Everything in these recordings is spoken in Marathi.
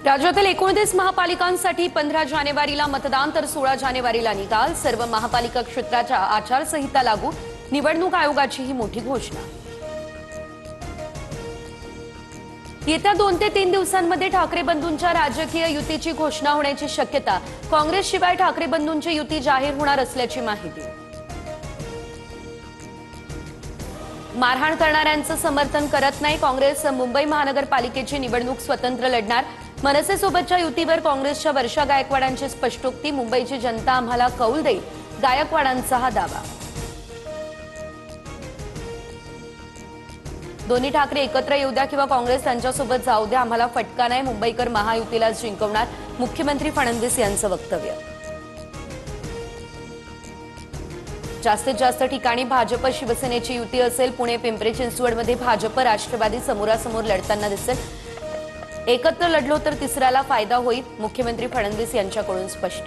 राज्यातील 29 महापालिकांसाठी 15 जानेवारीला मतदान तर 16 जानेवारीला निकाल। सर्व महापालिका क्षेत्राच्या आचारसंहिता लागू। निवडणूक आयोगाची ही मोठी घोषणा। येत्या 2 ते 3 दिवसांमध्ये ठाकरे बंधूंच्या राजकीय युतीची घोषणा होण्याची शक्यता। काँग्रेसशिवाय ठाकरे बंधूंची युती जाहीर होणार असल्याची माहिती। मारहाण करणाऱ्यांचं समर्थन करत नाही काँग्रेस। मुंबई महानगरपालिकेची निवडणूक स्वतंत्र लढणार। मनसेसोबतच्या युतीवर काँग्रेसच्या वर्षा गायकवाडांची स्पष्टोक्ती। मुंबईची जनता आम्हाला कौल देईल, गायकवाडांचा हा दावा। दोन्ही ठाकरे एकत्र येऊ द्या किंवा काँग्रेस त्यांच्यासोबत जाऊ द्या, आम्हाला फटका नाही। मुंबईकर महायुतीलाच जिंकवणार, मुख्यमंत्री फडणवीस यांचं वक्तव्य। जास्तीत जास्त ठिकाणी भाजप शिवसेनेची युती असेल। पुणे पिंपरी चिंचवडमध्ये भाजप राष्ट्रवादी समोरासमोर लढताना दिसेल। एकत्र लढलो तर तिसऱ्याला फायदा होईल, मुख्यमंत्री फडणवीस यांच्याकडून स्पष्ट।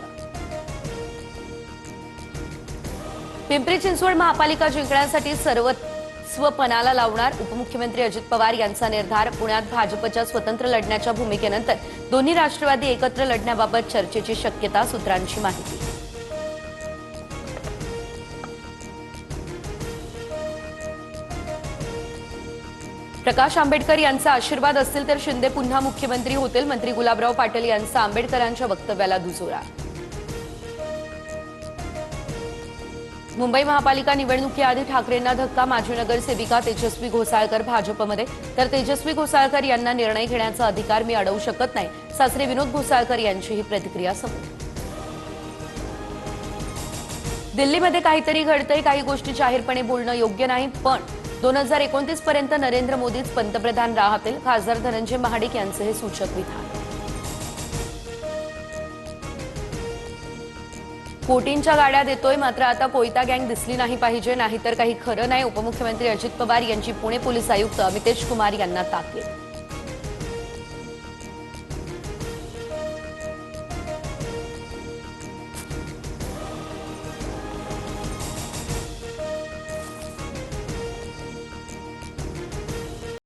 पिंपरी चिंचवड महापालिका जिंकण्यासाठी सर्वस्व पणाला लावणार, उपमुख्यमंत्री अजित पवार यांचा निर्धार। पुण्यात भाजपच्या स्वतंत्र लढण्याच्या भूमिकेनंतर दोन्ही राष्ट्रवादी एकत्र लढण्याबाबत चर्चेची शक्यता, सूत्रांची माहिती। प्रकाश आंबेडकर यांचा आशीर्वाद असतील तर शिंदे पुन्हा मुख्यमंत्री होतील। मंत्री गुलाबराव पाटील यांचा आंबेडकरांच्या वक्तव्याला दुजोरा। मुंबई महापालिका निवडणुकीआधी ठाकरेंना धक्का। माजी नगरसेविका तेजस्वी घोसाळकर भाजपमध्ये, तर तेजस्वी घोसाळकर यांना निर्णय घेण्याचा अधिकार मी अडवू शकत नाही। सासरे विनोद घोसाळकर यांची ही प्रतिक्रिया समोर। दिल्लीमध्ये काहीतरी घडतंय, काही गोष्टी जाहीरपणे बोलणं योग्य नाही, पण 2029 पर्यंत नरेंद्र मोदीच पंतप्रधान राहतील, खासदार धनंजय महाडिक यांचे हे सूचक विधान। कोटींच्या गाड्या देतोय, मात्र आता कोयता गँग दिसली नाही पाहिजे, नाहीतर काही खरं नाही। उपमुख्यमंत्री अजित पवार यांची पुणे पोलीस आयुक्त अमितेश कुमार यांना ताकीद।